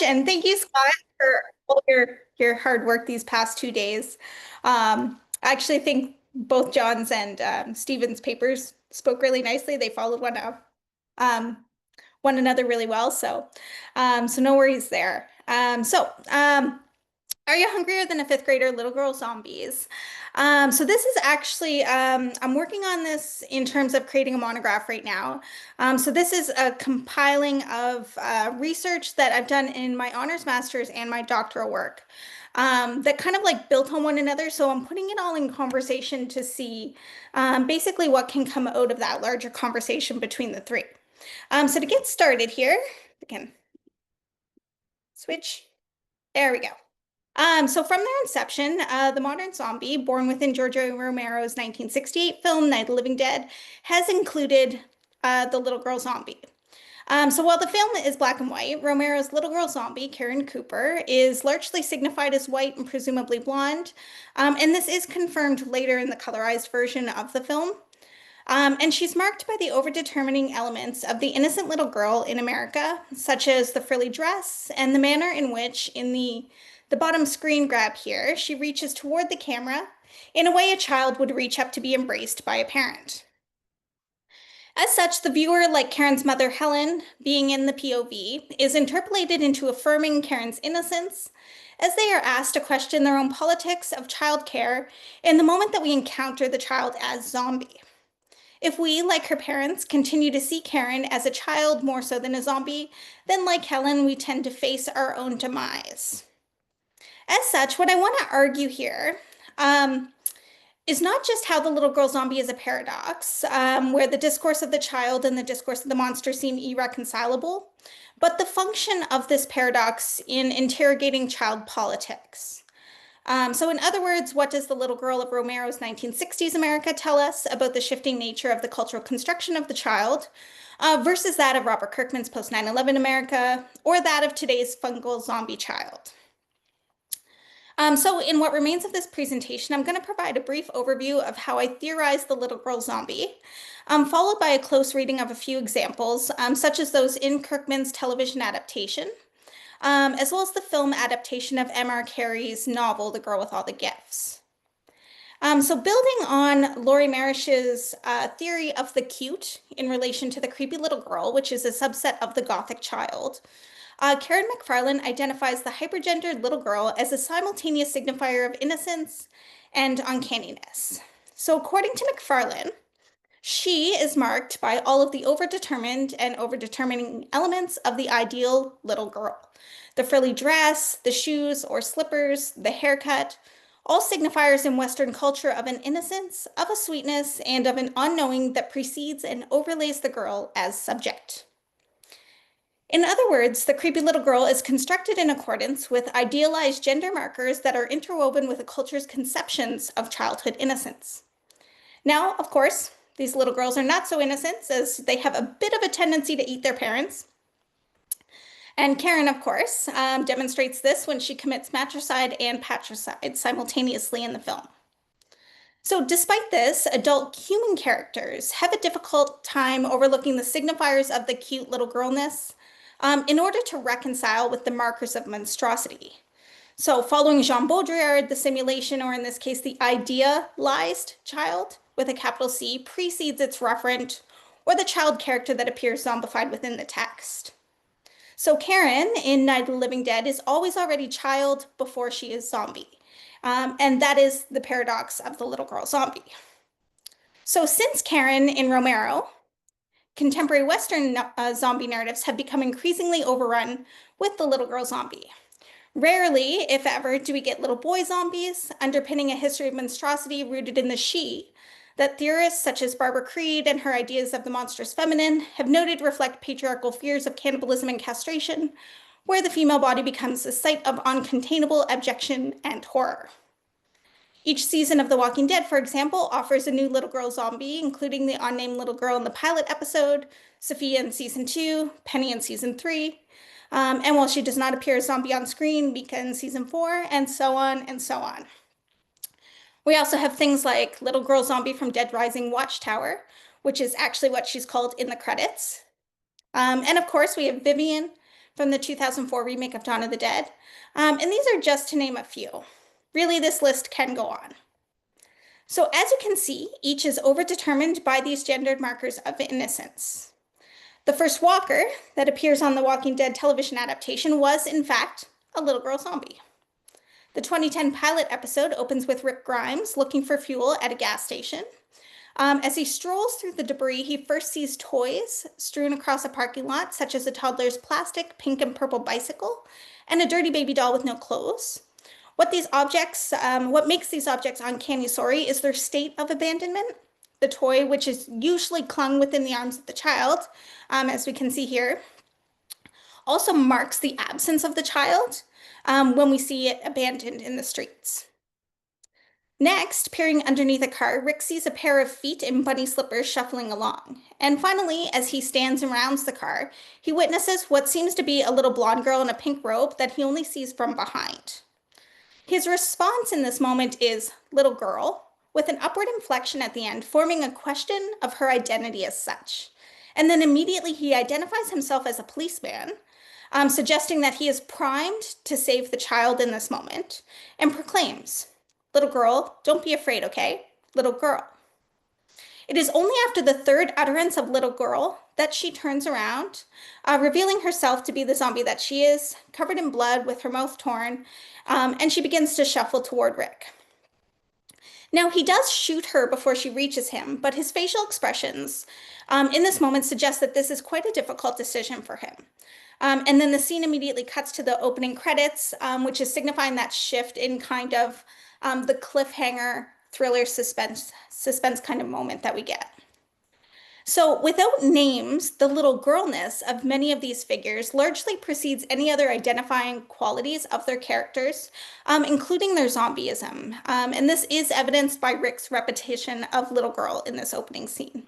And thank you, Scott, for all your hard work these past 2 days. I actually think both John's and Stephen's papers spoke really nicely. They followed one another really well. So no worries there. Are you hungrier than a fifth grader? Little girl zombies. So this is actually, I'm working on this in terms of creating a monograph right now. So this is a compiling of research that I've done in my honors masters and my doctoral work that kind of like built on one another. So I'm putting it all in conversation to see basically what can come out of that larger conversation between the three. So to get started here, we can switch. There we go. So from their inception, the modern zombie, born within George Romero's 1968 film Night of the Living Dead, has included the little girl zombie. So while the film is black and white, Romero's little girl zombie, Karen Cooper, is largely signified as white and presumably blonde. And this is confirmed later in the colorized version of the film. And she's marked by the overdetermining elements of the innocent little girl in America, such as the frilly dress and the manner in which, in the bottom screen grab here, she reaches toward the camera in a way a child would reach up to be embraced by a parent. As such, the viewer, like Karen's mother Helen, being in the POV, is interpolated into affirming Karen's innocence as they are asked to question their own politics of childcare in the moment that we encounter the child as zombie. If we, like her parents, continue to see Karen as a child more so than a zombie, then like Helen, we tend to face our own demise. As such, what I want to argue here is not just how the little girl zombie is a paradox, where the discourse of the child and the discourse of the monster seem irreconcilable, but the function of this paradox in interrogating child politics. So in other words, what does the little girl of Romero's 1960s America tell us about the shifting nature of the cultural construction of the child versus that of Robert Kirkman's post 9/11 America or that of today's fungal zombie child? So in what remains of this presentation, I'm going to provide a brief overview of how I theorize the little girl zombie, followed by a close reading of a few examples, such as those in Kirkman's television adaptation, as well as the film adaptation of M.R. Carey's novel, The Girl with All the Gifts. So building on Laurie Marish's theory of the cute in relation to the creepy little girl, which is a subset of the gothic child, Karen McFarlane identifies the hypergendered little girl as a simultaneous signifier of innocence and uncanniness. So according to McFarlane, she is marked by all of the overdetermined and overdetermining elements of the ideal little girl. The frilly dress, the shoes or slippers, the haircut, all signifiers in Western culture of an innocence, of a sweetness, and of an unknowing that precedes and overlays the girl as subject. In other words, the creepy little girl is constructed in accordance with idealized gender markers that are interwoven with a culture's conceptions of childhood innocence. Now, of course, these little girls are not so innocent as they have a bit of a tendency to eat their parents. And Karen, of course, demonstrates this when she commits matricide and patricide simultaneously in the film. So despite this, adult human characters have a difficult time overlooking the signifiers of the cute little girlness in order to reconcile with the markers of monstrosity. So following Jean Baudrillard, the simulation, or in this case, the idealized child with a capital C precedes its referent or the child character that appears zombified within the text. So Karen in Night of the Living Dead is always already child before she is zombie. And that is the paradox of the little girl zombie. So since Karen in Romero, contemporary Western zombie narratives have become increasingly overrun with the little girl zombie. Rarely, if ever, do we get little boy zombies underpinning a history of monstrosity rooted in the she that theorists such as Barbara Creed and her ideas of the monstrous feminine have noted reflect patriarchal fears of cannibalism and castration, where the female body becomes a site of uncontainable abjection and horror. Each season of The Walking Dead, for example, offers a new little girl zombie, including the unnamed little girl in the pilot episode, Sophia in season 2, Penny in season 3, and while she does not appear as zombie on screen, Mika in season 4, and so on and so on. We also have things like Little Girl Zombie from Dead Rising Watchtower, which is actually what she's called in the credits. And of course, we have Vivian from the 2004 remake of Dawn of the Dead. And these are just to name a few. Really, this list can go on. So as you can see, each is overdetermined by these gendered markers of innocence. The first walker that appears on the Walking Dead television adaptation was, in fact, a little girl zombie. The 2010 pilot episode opens with Rick Grimes looking for fuel at a gas station. As he strolls through the debris, he first sees toys strewn across a parking lot, such as a toddler's plastic pink and purple bicycle and a dirty baby doll with no clothes. What makes these objects uncanny, is their state of abandonment. The toy, which is usually clung within the arms of the child, as we can see here, also marks the absence of the child when we see it abandoned in the streets. Next, peering underneath a car, Rick sees a pair of feet in bunny slippers shuffling along. And finally, as he stands and rounds the car, he witnesses what seems to be a little blonde girl in a pink robe that he only sees from behind. His response in this moment is little girl, with an upward inflection at the end, forming a question of her identity as such. And then immediately he identifies himself as a policeman, suggesting that he is primed to save the child in this moment, and proclaims, little girl, don't be afraid, okay? Little girl. It is only after the third utterance of little girl that she turns around, revealing herself to be the zombie that she is, covered in blood with her mouth torn, and she begins to shuffle toward Rick. Now, he does shoot her before she reaches him, but his facial expressions in this moment suggest that this is quite a difficult decision for him. And then the scene immediately cuts to the opening credits, which is signifying that shift in kind of the cliffhanger, thriller, suspense kind of moment that we get. So without names, the little girlness of many of these figures largely precedes any other identifying qualities of their characters, including their zombieism. And this is evidenced by Rick's repetition of little girl in this opening scene.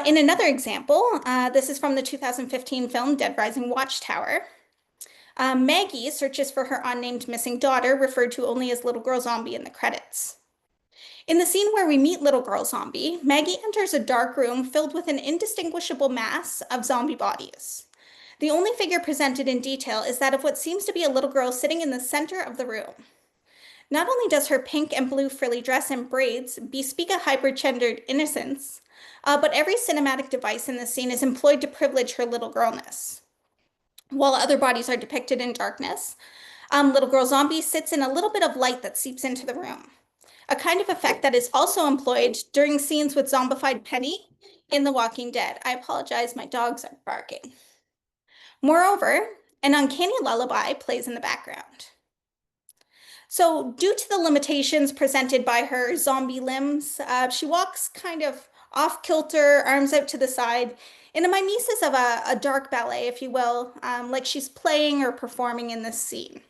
In another example, this is from the 2015 film Dead Rising Watchtower. Maggie searches for her unnamed missing daughter, referred to only as Little Girl Zombie in the credits. In the scene where we meet Little Girl Zombie, Maggie enters a dark room filled with an indistinguishable mass of zombie bodies. The only figure presented in detail is that of what seems to be a little girl sitting in the center of the room. Not only does her pink and blue frilly dress and braids bespeak a hyper-gendered innocence, but every cinematic device in the scene is employed to privilege her little girlness. While other bodies are depicted in darkness, Little Girl Zombie sits in a little bit of light that seeps into the room, a kind of effect that is also employed during scenes with zombified Penny in The Walking Dead. I apologize, my dogs are barking. Moreover, an uncanny lullaby plays in the background. So due to the limitations presented by her zombie limbs, she walks kind of off kilter, arms out to the side, in a mimesis of a dark ballet, if you will, like she's playing or performing in this scene.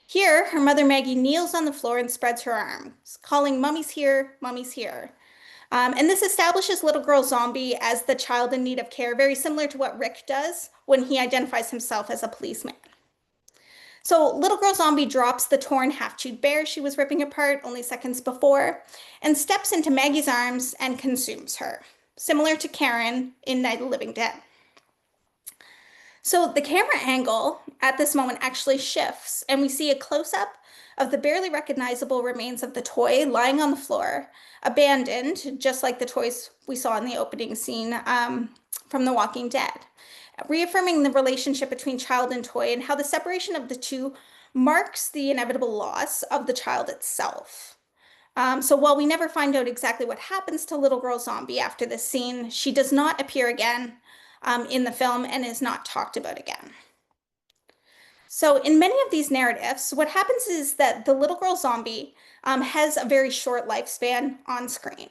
Here, her mother Maggie kneels on the floor and spreads her arms, calling, "Mummy's here, Mummy's here." And this establishes Little Girl Zombie as the child in need of care, very similar to what Rick does when he identifies himself as a policeman. So Little Girl Zombie drops the torn, half-chewed bear she was ripping apart only seconds before and steps into Maggie's arms and consumes her, similar to Karen in Night of the Living Dead. So the camera angle at this moment actually shifts, and we see a close-up of the barely recognizable remains of the toy lying on the floor, abandoned, just like the toys we saw in the opening scene from The Walking Dead, reaffirming the relationship between child and toy and how the separation of the two marks the inevitable loss of the child itself. So while we never find out exactly what happens to Little Girl Zombie after this scene, she does not appear again in the film and is not talked about again. So in many of these narratives, what happens is that the Little Girl Zombie has a very short lifespan on screen.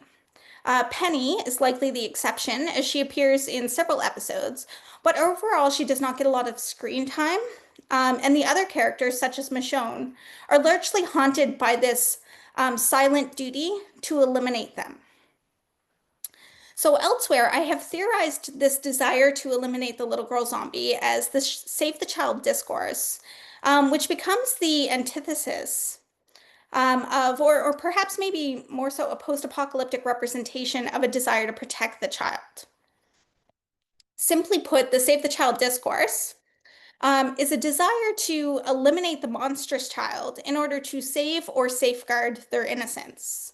Penny is likely the exception, as she appears in several episodes, but overall she does not get a lot of screen time. And the other characters, such as Michonne, are largely haunted by this silent duty to eliminate them. So elsewhere, I have theorized this desire to eliminate the Little Girl Zombie as the Save the Child discourse, which becomes the antithesis or perhaps maybe more so a post-apocalyptic representation of a desire to protect the child. Simply put, the Save the Child discourse is a desire to eliminate the monstrous child in order to save or safeguard their innocence.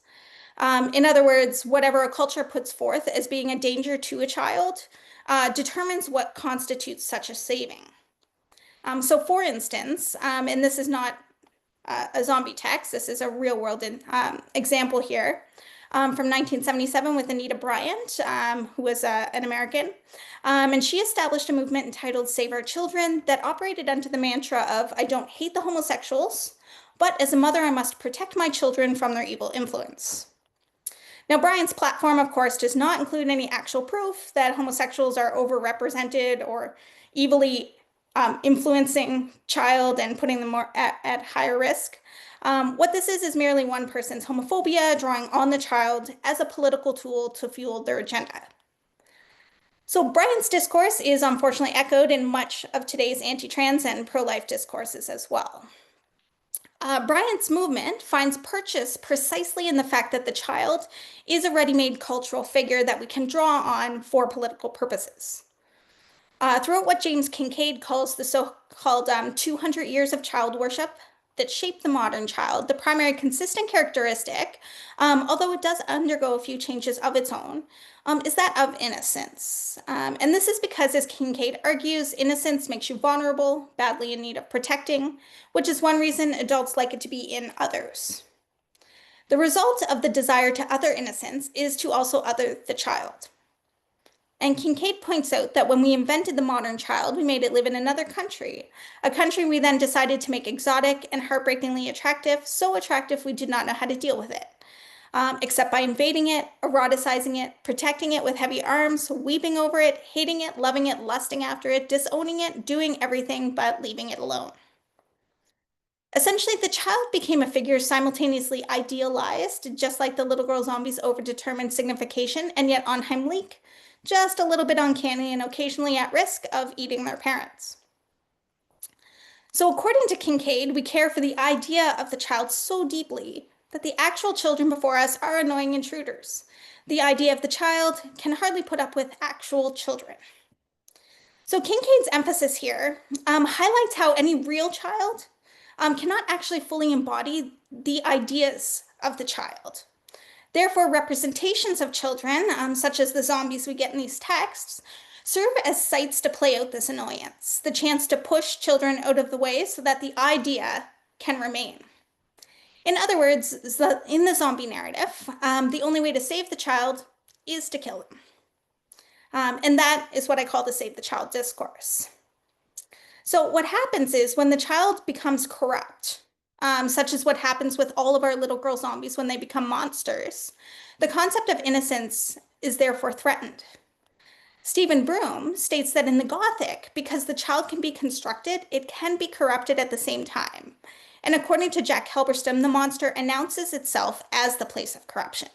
In other words, whatever a culture puts forth as being a danger to a child determines what constitutes such a saving. So, for instance, and this is not a zombie text, this is a real world example here from 1977 with Anita Bryant, who was an American. And she established a movement entitled Save Our Children that operated under the mantra of I don't hate the homosexuals, but as a mother, I must protect my children from their evil influence. Now, Bryant's platform, of course, does not include any actual proof that homosexuals are overrepresented or evilly influencing child and putting them more at higher risk. What this is merely one person's homophobia drawing on the child as a political tool to fuel their agenda. So Bryant's discourse is unfortunately echoed in much of today's anti-trans and pro-life discourses as well. Bryant's movement finds purchase precisely in the fact that the child is a ready-made cultural figure that we can draw on for political purposes. Throughout what James Kincaid calls the so-called 200 years of child worship that shaped the modern child, the primary consistent characteristic, although it does undergo a few changes of its own, is that of innocence. And this is because, as Kincaid argues, innocence makes you vulnerable, badly in need of protecting, which is one reason adults like it to be in others. The result of the desire to other innocence is to also other the child. And Kincaid points out that when we invented the modern child, we made it live in another country, a country we then decided to make exotic and heartbreakingly attractive, so attractive we did not know how to deal with it, except by invading it, eroticizing it, protecting it with heavy arms, weeping over it, hating it, loving it, lusting after it, disowning it, doing everything but leaving it alone. Essentially, the child became a figure simultaneously idealized, just like the little girl zombie's overdetermined signification, and yet unheimlich, just a little bit uncanny and occasionally at risk of eating their parents. So according to Kincaid, we care for the idea of the child so deeply that the actual children before us are annoying intruders. The idea of the child can hardly put up with actual children. So Kincaid's emphasis here highlights how any real child cannot actually fully embody the ideas of the child. Therefore, representations of children, such as the zombies we get in these texts, serve as sites to play out this annoyance, the chance to push children out of the way so that the idea can remain. In other words, in the zombie narrative, the only way to save the child is to kill them. And that is what I call the Save the Child discourse. So what happens is when the child becomes corrupt, such as what happens with all of our little girl zombies when they become monsters, the concept of innocence is therefore threatened. Stephen Broom states that in the Gothic, because the child can be constructed, it can be corrupted at the same time. And according to Jack Halberstam, the monster announces itself as the place of corruption.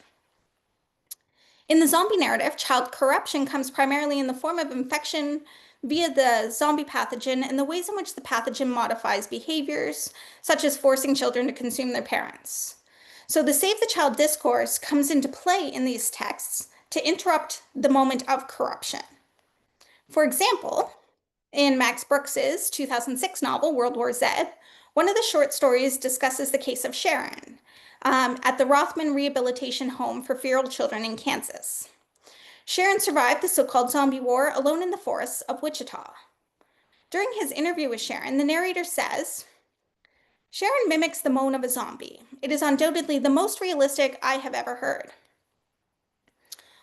In the zombie narrative, child corruption comes primarily in the form of infection via the zombie pathogen and the ways in which the pathogen modifies behaviors, such as forcing children to consume their parents. So the Save the Child discourse comes into play in these texts to interrupt the moment of corruption. For example, in Max Brooks's 2006 novel, World War Z, one of the short stories discusses the case of Sharon at the Rothman Rehabilitation Home for Feral Children in Kansas. Sharon survived the so-called zombie war alone in the forests of Wichita. During his interview with Sharon, the narrator says, Sharon mimics the moan of a zombie. It is undoubtedly the most realistic I have ever heard.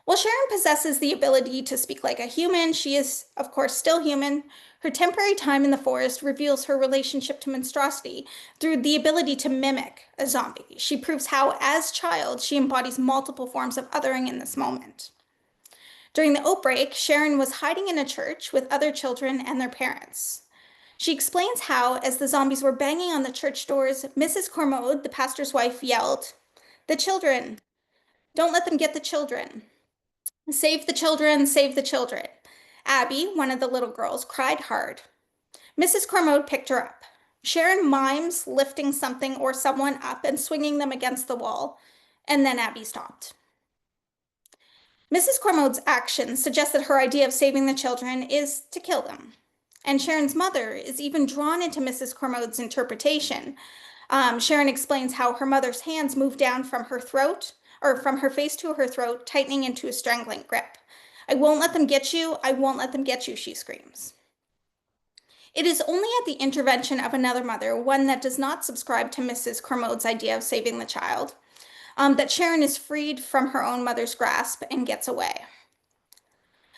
While Sharon possesses the ability to speak like a human, she is, of course, still human. Her temporary time in the forest reveals her relationship to monstrosity through the ability to mimic a zombie. She proves how, as child, she embodies multiple forms of othering in this moment. During the outbreak, Sharon was hiding in a church with other children and their parents. She explains how, as the zombies were banging on the church doors, Mrs. Cormode, the pastor's wife, yelled, "The children! Don't let them get the children! Save the children, save the children." Abby, one of the little girls, cried hard. Mrs. Cormode picked her up. Sharon mimes lifting something or someone up and swinging them against the wall, and then Abby stopped. Mrs. Cormode's actions suggest that her idea of saving the children is to kill them. And Sharon's mother is even drawn into Mrs. Cormode's interpretation. Sharon explains how her mother's hands move down from her throat, or from her face to her throat, tightening into a strangling grip. I won't let them get you. I won't let them get you, she screams. It is only at the intervention of another mother, one that does not subscribe to Mrs. Cormode's idea of saving the child, that Sharon is freed from her own mother's grasp and gets away.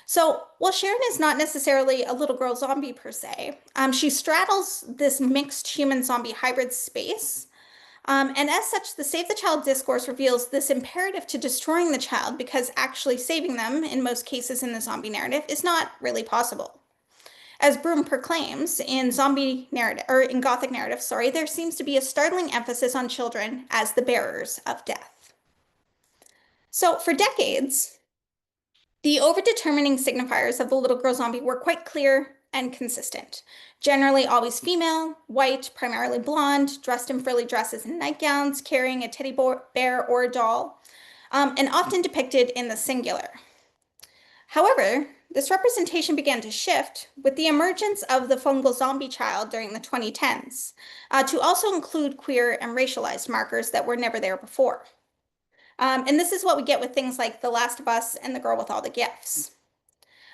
So while Sharon is not necessarily a little girl zombie per se, she straddles this mixed human zombie hybrid space. And as such, the Save the Child discourse reveals this imperative to destroying the child because actually saving them, in most cases in the zombie narrative, is not really possible. As Broom proclaims, in zombie narrative, or in Gothic narrative, sorry, there seems to be a startling emphasis on children as the bearers of death. So for decades, the overdetermining signifiers of the little girl zombie were quite clear and consistent. Generally always female, white, primarily blonde, dressed in frilly dresses and nightgowns, carrying a teddy bear or a doll, and often depicted in the singular. However, this representation began to shift with the emergence of the fungal zombie child during the 2010s, to also include queer and racialized markers that were never there before. And this is what we get with things like The Last of Us and The Girl with All the Gifts.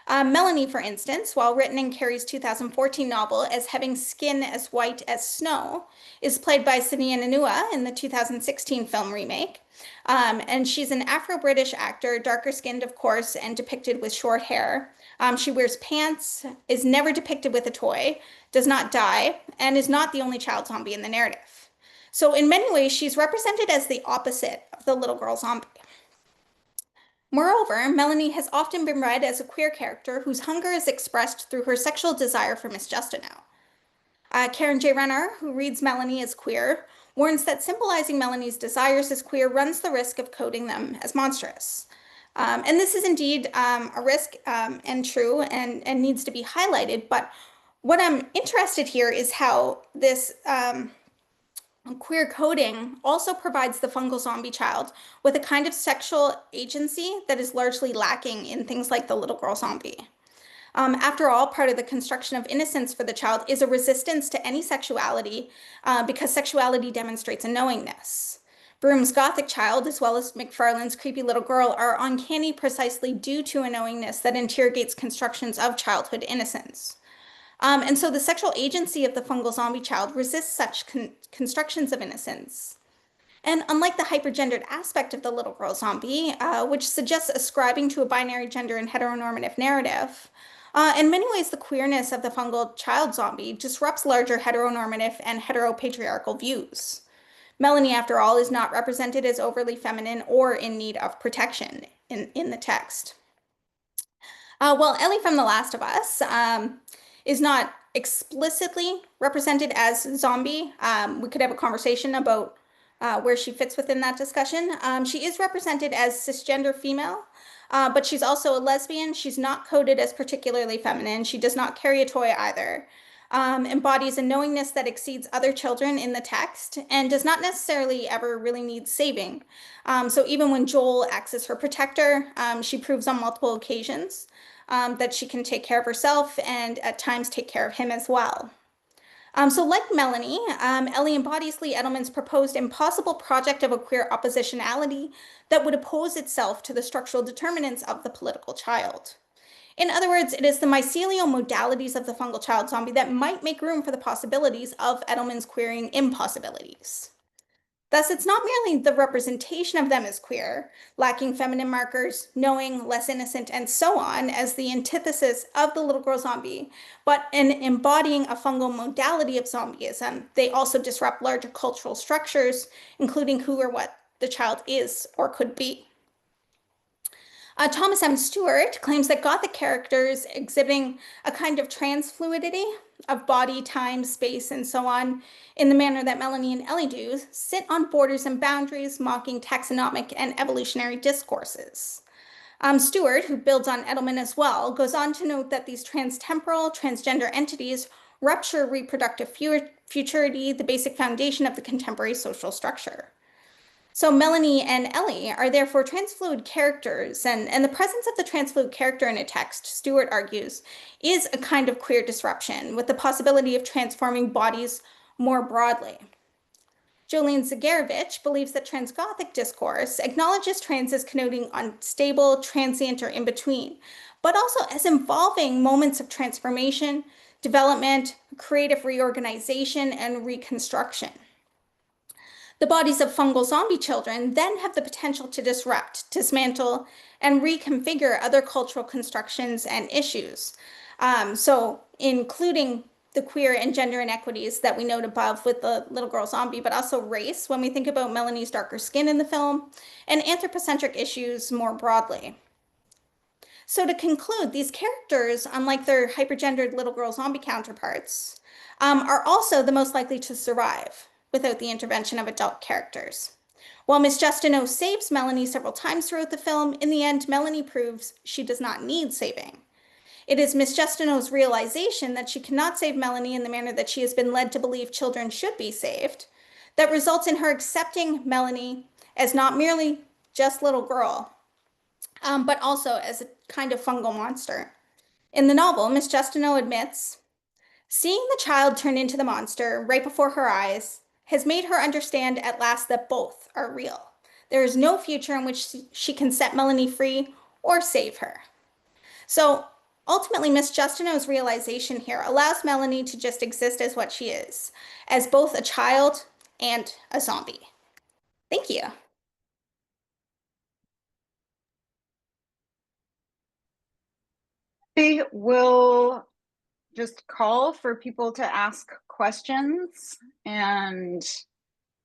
Melanie, for instance, while written in Carrie's 2014 novel as having skin as white as snow, is played by Sinia Nanua in the 2016 film remake. And she's an Afro-British actor, darker skinned, of course, and depicted with short hair. She wears pants, is never depicted with a toy, does not die, and is not the only child zombie in the narrative. So in many ways, she's represented as the opposite of the little girl zombie. Moreover, Melanie has often been read as a queer character whose hunger is expressed through her sexual desire for Miss Justineau. Karen J. Renner, who reads Melanie as queer, warns that symbolizing Melanie's desires as queer runs the risk of coding them as monstrous. And this is indeed a risk and true and needs to be highlighted. But what I'm interested here is how this queer coding also provides the fungal zombie child with a kind of sexual agency that is largely lacking in things like the little girl zombie. After all, part of the construction of innocence for the child is a resistance to any sexuality because sexuality demonstrates a knowingness. Broom's Gothic child, as well as McFarlane's creepy little girl, are uncanny precisely due to a knowingness that interrogates constructions of childhood innocence. And so the sexual agency of the fungal zombie child resists such constructions of innocence. And unlike the hypergendered aspect of the little girl zombie, which suggests ascribing to a binary gender and heteronormative narrative, in many ways the queerness of the fungal child zombie disrupts larger heteronormative and heteropatriarchal views. Melanie, after all, is not represented as overly feminine or in need of protection in the text. Well, Ellie from The Last of Us is not explicitly represented as zombie. We could have a conversation about where she fits within that discussion. She is represented as cisgender female, but she's also a lesbian. She's not coded as particularly feminine. She does not carry a toy either. Embodies a knowingness that exceeds other children in the text and does not necessarily ever really need saving. So even when Joel acts as her protector, she proves on multiple occasions that she can take care of herself and at times take care of him as well. So like Melanie, Ellie embodies Lee Edelman's proposed impossible project of a queer oppositionality that would oppose itself to the structural determinants of the political child. In other words, it is the mycelial modalities of the fungal child zombie that might make room for the possibilities of Edelman's queering impossibilities. Thus, it's not merely the representation of them as queer, lacking feminine markers, knowing, less innocent, and so on, as the antithesis of the little girl zombie, but in embodying a fungal modality of zombieism, they also disrupt larger cultural structures, including who or what the child is or could be. Thomas M. Stewart claims that Gothic characters exhibiting a kind of transfluidity of body, time, space, and so on, in the manner that Melanie and Ellie do, sit on borders and boundaries, mocking taxonomic and evolutionary discourses. Stewart, who builds on Edelman as well, goes on to note that these transtemporal, transgender entities rupture reproductive futurity, the basic foundation of the contemporary social structure. So Melanie and Ellie are therefore transfluid characters, and the presence of the transfluid character in a text, Stewart argues, is a kind of queer disruption with the possibility of transforming bodies more broadly. Jolene Zagarevich believes that transgothic discourse acknowledges trans as connoting unstable, transient, or in between, but also as involving moments of transformation, development, creative reorganization, and reconstruction. The bodies of fungal zombie children then have the potential to disrupt, dismantle, and reconfigure other cultural constructions and issues. Including the queer and gender inequities that we note above with the little girl zombie, but also race when we think about Melanie's darker skin in the film, and anthropocentric issues more broadly. So, to conclude, these characters, unlike their hypergendered little girl zombie counterparts, are also the most likely to survive without the intervention of adult characters. While Miss Justineau saves Melanie several times throughout the film, in the end, Melanie proves she does not need saving. It is Miss Justineau's realization that she cannot save Melanie in the manner that she has been led to believe children should be saved that results in her accepting Melanie as not merely just little girl, but also as a kind of fungal monster. In the novel, Miss Justineau admits, seeing the child turn into the monster right before her eyes has made her understand at last that both are real. There is no future in which she can set Melanie free or save her. So ultimately, Miss Justineau's realization here allows Melanie to just exist as what she is, as both a child and a zombie. Thank you. We will just call for people to ask questions, and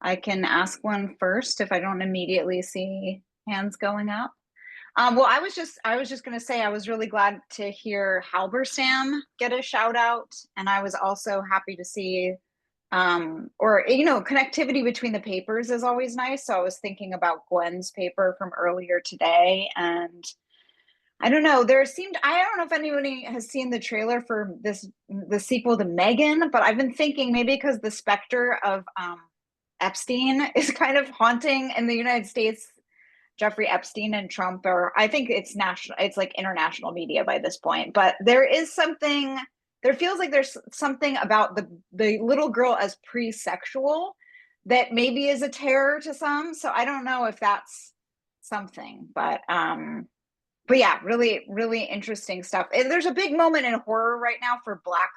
I can ask one first if I don't immediately see hands going up. Well, I was just going to say I was really glad to hear Halberstam get a shout out, and I was also happy to see, or connectivity between the papers is always nice. So I was thinking about Gwen's paper from earlier today, and I don't know. I don't know if anybody has seen the trailer for the sequel to Megan, but I've been thinking maybe because the specter of Epstein is kind of haunting in the United States. Jeffrey Epstein and Trump I think it's national, it's like international media by this point, but there feels like there's something about the little girl as pre-sexual that maybe is a terror to some. So I don't know if that's something, but yeah, really, really interesting stuff. And there's a big moment in horror right now for Black